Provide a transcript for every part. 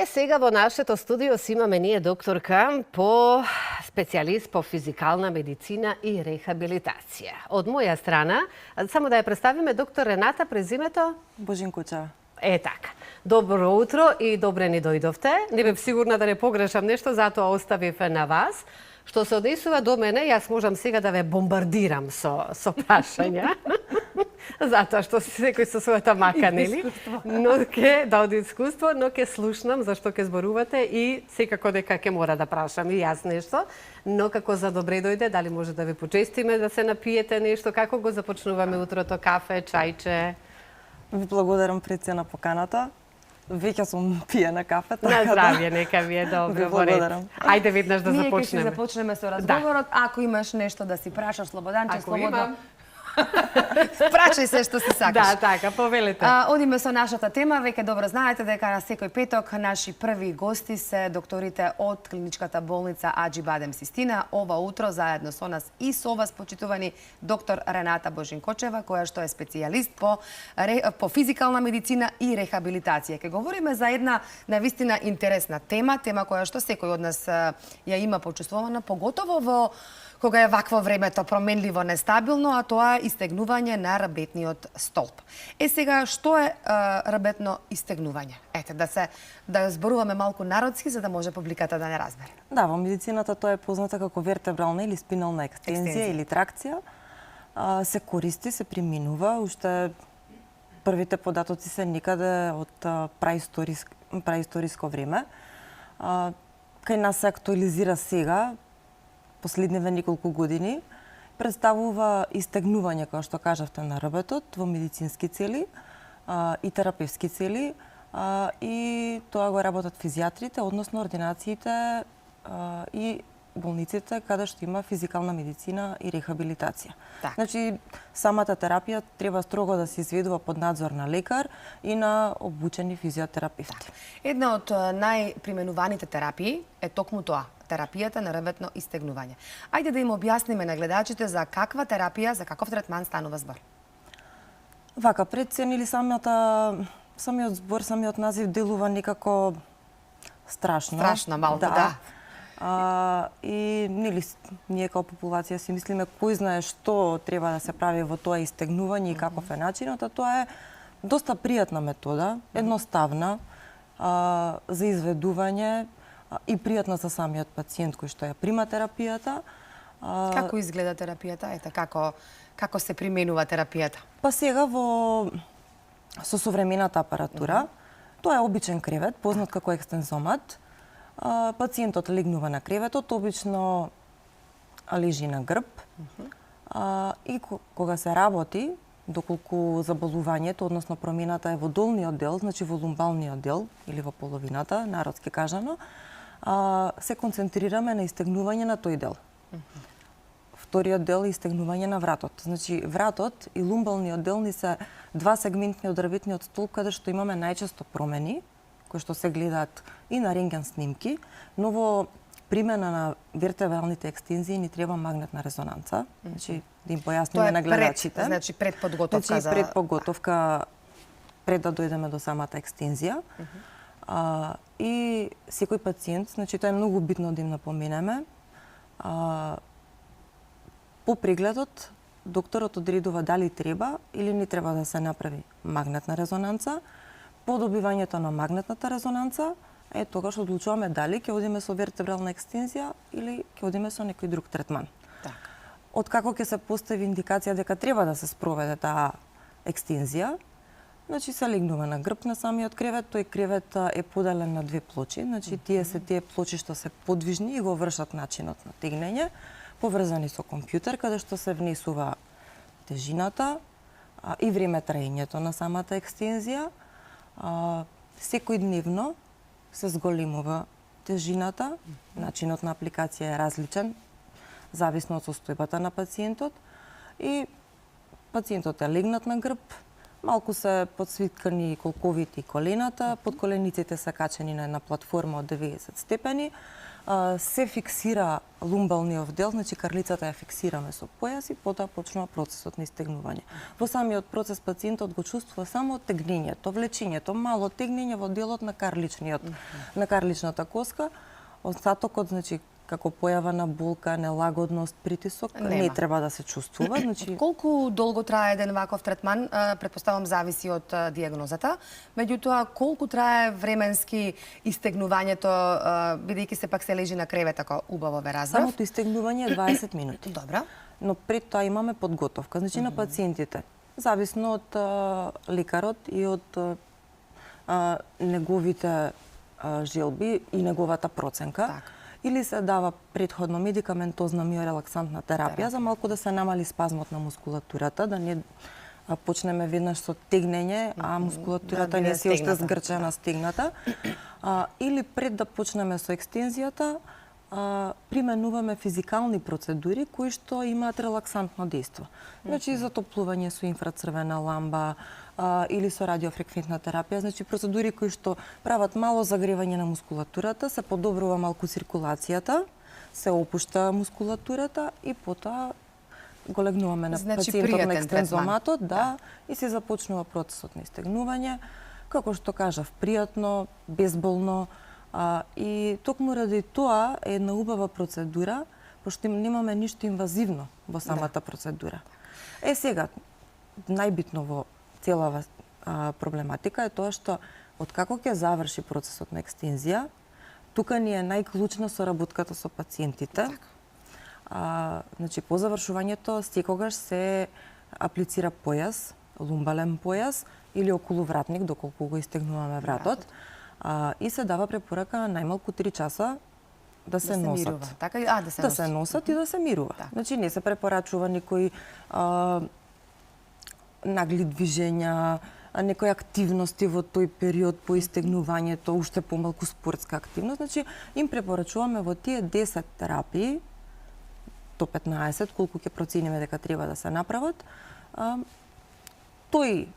Сега во нашето студио си имаме ние докторка по специјалист по физикална медицина и рехабилитација. Од моја страна, само да ја представиме, доктор Рената, презимето? Божинкучева. Така. Добро утро и добре ни дојдовте. Не бев сигурна да не погрешам нешто, затоа оставив на вас. Што се однесува до мене, јас можам сега да ве бомбардирам со прашања. Затоа што секој со својата мака, нели? Но од искуство, но ќе слушнам зашто ќе зборувате и секако дека ќе мора да прашам и јас нешто. Но како за добре дојде, дали може да ве почестиме да се напиете нешто, како го започнуваме утрото, кафе, чајче? Ви благодарам пред се на поканата. Веќе сум пиена кафе, така на здравје, нека ви е добро. Благодарам. Ајде веднаш да започнеме. Ние ќе си започнеме со разговорот. Ако имаш нешто да си прашаш, слободанче, слободно. Прашај се што си сакаш. Да, така, повелете. Одиме со нашата тема. Веќе добро знаете дека на секој петок наши први гости се докторите од клиничката болница Аџи Бадем Систина. Ова утро заедно со нас и со вас, почитувани, доктор Рената Божинкочева, која што е специјалист по физикална медицина и рехабилитација. Ке говориме за една навистина интересна тема која што секој од нас ја има почувствувана, поготово во кога е вакво времето променливо, нестабилно, а тоа е истегнување на рабетниот столб. Сега, што е рабетно истегнување? Ете, да зборуваме малку народски, за да може публиката да не разбере. Да, во медицината тоа е позната како вертебрална или спинална екстензија или тракција. Се користи, се применува, уште првите податоци се некаде од праисториско време. Кај нас се актуализира сега, последниве неколку години, представува истегнување, како што кажавте, на рабетот во медицински цели и терапевски цели, и тоа го работат физијатрите, односно ординациите и болниците каде што има физикална медицина и рехабилитација. Так. Значи, самата терапија треба строго да се изведува под надзор на лекар и на обучени физиотерапевти. Так. Една од најприменуваните терапии е токму тоа, терапијата на рабетно истегнување. Ајде да им објасниме на гледачите за каква терапија, за каков третман станува збор. Вака, прецен или самиот збор, самиот назив делува некако страшно. Страшно малку, да. И нели ние како популација си мислиме кој знае што треба да се прави во тоа истегнување и каков е начинот, а тоа е доста пријатна метода, едноставна за изведување и пријатна за самиот пациент кој што ја прима терапијата. Како изгледа терапијата? Ете, како се применува терапијата? Па сега со современата апаратура, тоа е обичен кревет, познат како екстензомат. Пациентот легнува на креветот, обично лежи на грб, и кога се работи, доколку заболувањето, односно промената е во долниот дел, значи во лумбалниот дел или во половината, народски кажано, се концентрираме на истегнување на тој дел. Вториот дел е истегнување на вратот. Значи, вратот и лумбалниот дел ни се два сегментни од рабетниот столб каде што имаме најчесто промени, кои што се гледаат и на рентген снимки, но во примена на вертебралните екстензии ни треба магнетна резонанца. Значи, да им појасниме на гледачите. Значи, пред подготовка за... пред подготовка, пред да дојдеме до самата екстензија. И секој пациент, значи тоа е многу битно да им напоменеме, по прегледот докторот одредува дали треба или не треба да се направи магнетна резонанца. По добивањето на магнетната резонанца е тогаш одлучуваме дали ќе одиме со вертебрална екстензија или ќе одиме со некој друг третман. Так. Откако ќе се постави индикација дека треба да се спроведе таа екстензија, значи се легнува на грб на самиот кревет, тој кревет е поделен на две плочи, значи тие плочи што се подвижни и го вршат начинот на тегнење, поврзани со компјутер, каде што се внесува тежината и време траењето на самата екстензија. Секојдневно се зголемува тежината, начинот на апликација е различен, зависно од состојбата на пациентот, и пациентот е легнат на грб, малку се подсвиткани колковите и колената, подколениците се качени на една платформа од 90 степени, се фиксира лумбалниот дел, значи карлицата ја фиксираме со појас и потоа почнува процесот на истегнување. Во самиот процес пациентот го чувствува само тегнењето, влечењето, мало тегнење во делот на на карличната коска. Остатокот, значи, како појава на болка, нелагодност, притисок, не треба да се чувствува. Значи... Колку долго трае еден ваков третман? Предпоставам зависи од дијагнозата. Меѓутоа, колку трае временски истегнувањето, бидејќи се пак се лежи на кревет, ако убаво ве разбрав? Самото истегнување е 20 минути. Добра. Но пред тоа имаме подготовка. Значи, на пациентите, зависно од лекарот и од неговите желби и неговата проценка. Так. Или се дава предходно медикаментозна миорелаксантна терапија за малку да се намали спазмот на мускулатурата, да не почнеме веднаш со тегнење, а мускулатурата не се уште згрчена, стегната. Или пред да почнеме со екстензијата, применуваме физикални процедури кои што имаат релаксантно дејство. Значи, затоплување со инфрацрвена ламба или со радиофреквентна терапија, значи процедури кои што прават мало загревање на мускулатурата, се подобрува малку циркулацијата, се опушта мускулатурата и потоа го легнуваме на пациентот на екстензоматот, и се започнува процесот на истегнување, како што кажав, пријатно, безболно, и токму ради тоа е една убава процедура, пошто немаме ништо инвазивно во самата процедура. Сега, најбитно во целава проблематика е тоа што откако ќе заврши процесот на екстензија, тука ни е најклучна соработката со пациентите. Значи, по завршувањето секогаш се аплицира појас, лумбален појас или околувратник, доколку го истегнуваме вратот. И се дава препорака најмалку 3 часа да се носат. Да се носат и да се мирува. Значи, не се препорачува никој нагли движења, некои активности во тој период по истегнувањето, уште помалку спортска активност. Значи, им препорачуваме во тие 10 терапии, до 15, колку ќе процениме дека треба да се направат, тој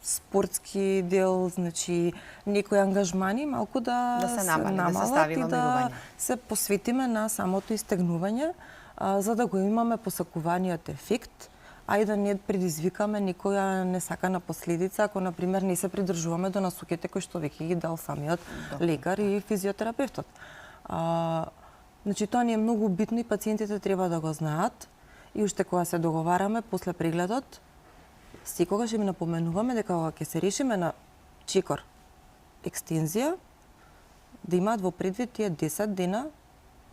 спортски дел, значи некои ангажмани малку да се намалат и да се посветиме на самото истегнување, за да го имаме посакуваниот ефект, а и да не предизвикаме никоја несакана последица, ако, например, не се придржуваме до насоките кои што веќе ги дал самиот лекар и физиотерапевтот. Значи, тоа ни е многу битно и пациентите треба да го знаат. И уште кога се договараме после прегледот, секогаш им напоменуваме дека кога ќе се решиме на чекор екстензија, да имаат во предвид тие 10 дена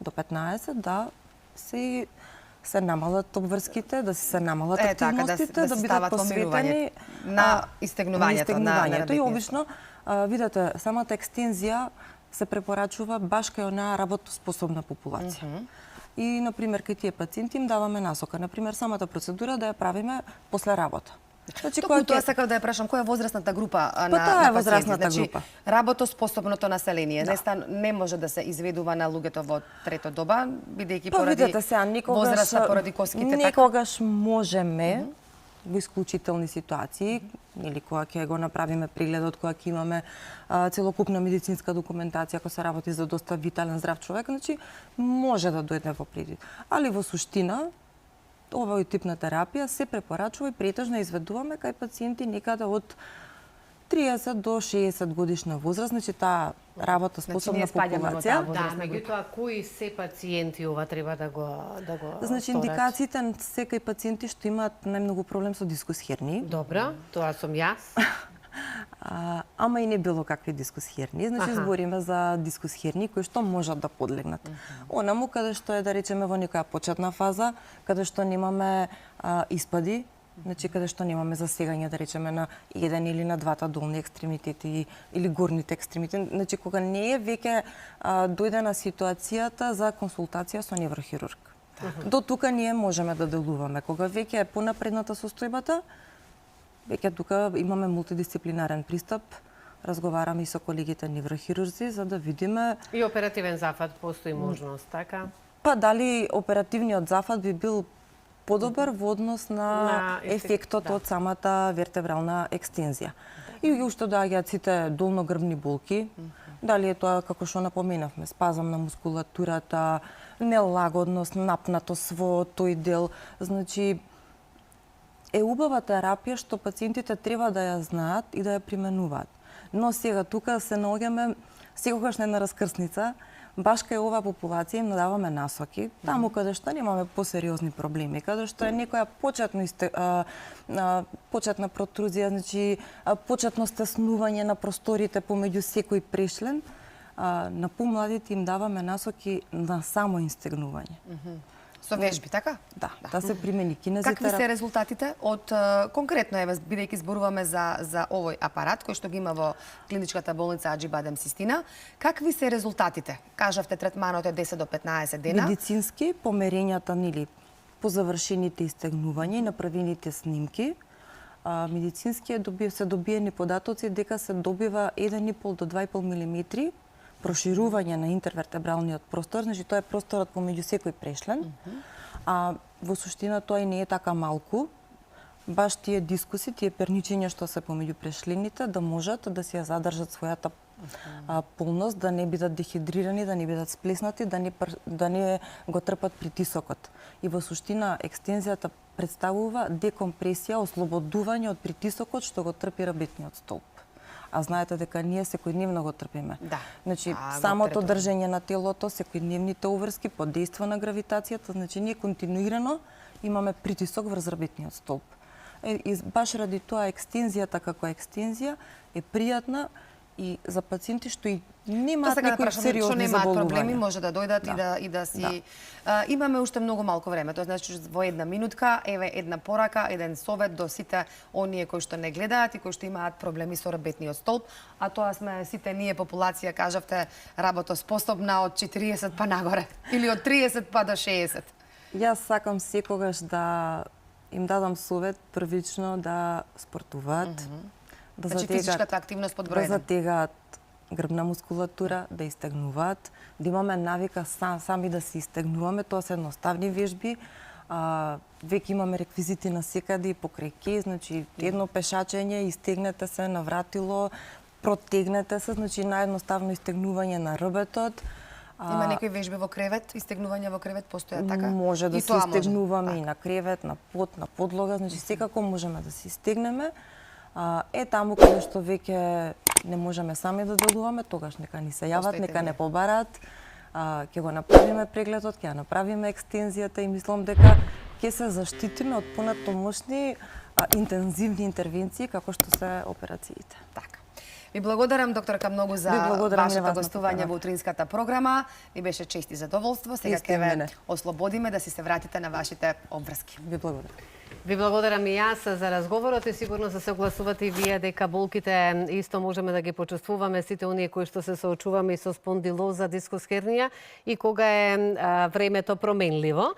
до 15 да се намалат обврските, да се намалат активностите, да бидат посветени на истегнувањето. И обично, видете, самата екстензија се препорачува баш кај онаа работоспособна популација. И, например, кај тие пациенти им даваме насока. Например, самата процедура да ја правиме после работа. Значи, токму тоа сакав да ја прашам, која е возрастната група на пациенти? Тоа е возрастната група. Работоспособното население. Не може да се изведува на луѓето во трето доба, бидејќи поради возраста, поради коските. Некогаш можеме, во исклучителни ситуации, или кога ќе го направиме прегледот, кога ќе имаме целокупна медицинска документација, ако се работи за доста витален здрав човек, значи може да дојде во предвид. Али во суштина, овој тип на терапија се препорачува и претежно изведуваме кај пациенти некаде од 30 до 60 годишна возраст, значи таа работоспособна популација. Да, меѓутоа кои се пациенти ова треба да го Значи индикациите на секој пациенти што имаат најмногу проблем со дискус херни. Добра, тоа сум јас. Ама и не било какви дискус херни. Значи збориме за дискус херни кои што можат да подлегнат. Онаму каде што е, да речеме, во некоја почетна фаза, каде што немаме испади, значи каде што немаме засегање, да речеме, на еден или на двата долни екстремитети или горните екстремитети, значи кога не е веќе дојдена ситуацијата за консултација со неврохирург. До тука ние можеме да делуваме. Кога веќе е понапредната состојбата, веќе тука имаме мултидисциплинарен пристап, разговараме и со колегите неврохирурзи за да видиме и оперативен зафат постои можност, така? Па дали оперативниот зафат би бил подобар во однос на ефектот од самата вертебрална екстензија. И уште доаѓаат сите долногрбни болки, Дали е тоа, како што напоменавме, спазам на мускулатурата, нелагодност, напнатост во тој дел. Значи, е убава терапија што пациентите треба да ја знаат и да ја применуваат. Но сега тука се наоѓаме секогаш на една раскрсница, баш кај оваа популација им даваме насоки, таму каде што немаме посериозни проблеми, каде што е некоја почетна протрузија, значи почетно стеснување на просторите помеѓу секој прешлен, на помладите им даваме насоки на само инстегнување. Со вежби, така? Да се примени кинезитерапија. Какви се резултатите од конкретно еве бидејќи зборуваме за овој апарат кој што ги има во клиничката болница Аџи Бадем Систина, какви се резултатите? Кажавте третманот е 10 до 15 дена. Медицински померењата нели по завршените истегнувања и направените снимки, медицински се добиени податоци дека се добива 1,5 до 2,5 милиметри проширување на интервертебралниот простор, значи тоа е просторот помеѓу секој прешлен, а во суштина тоа и не е така малку. Баш тие дискуси, тие перничења што се помеѓу прешлените, да можат да си ја задржат својата полност, да не бидат дехидрирани, да не бидат сплеснати, да не го трпат притисокот. И во суштина екстензијата представува декомпресија, ослободување од притисокот што го трпи рабетниот столб. А знаете дека ние секојдневно го трпиме. Да. Значи, самото држење на телото, секојдневните уврски под дејство на гравитацијата, значи ние континуирано имаме притисок врз рабетниот столб. И баш ради тоа екстензијата како екстензија е пријатна и за пациенти што и немаат некои сериозни заболувања. Проблеми, може да дојдат и да си... Имаме уште многу малку време, тоа значи во една минутка, еве една порака, еден совет до сите оние кои што не гледаат и кои што имаат проблеми со рабетниот столб, а тоа сме сите ние популација, кажавте, работоспособна од 40 па нагоре, или од 30 па до 60. Јас сакам секогаш да им дадам совет првично да спортуваат, да физичката активност под број 1. Да затегаат грбна мускулатура, да истегнуваат, да имаме навика сами да се истегнуваме, тоа се едноставни вежби. Веќе имаме реквизити на секаде и покрај ке, значи едно пешачење, истегнете се на вратило, протегнете се, значи наједноставно истегнување на рбетот. Има некои вежби во кревет, истегнување во кревет постојат, така? Може да се истегнуваме и на кревет, на под, на подлога, значи секако можеме да се истегнеме. Таму каде што веќе не можеме сами да делуваме, тогаш нека ни се јават, нека не побараат. Ќе го направиме прегледот, ќе ја направиме екстензијата и мислам дека ќе се заштитиме од понатомошни интензивни интервенции како што се операциите. Така. Ви благодарам, докторка, многу за вашето гостување во утринската програма. Ни беше чест и задоволство. Сега ќе ве ослободиме да си се вратите на вашите обврски. Ви благодарам. Ви благодарам и јас за разговорот и сигурно се согласувате и вие дека болките исто можеме да ги почувствуваме сите оние кои што се соочуваме и со спондилоза, дискус хернија и кога е времето променливо.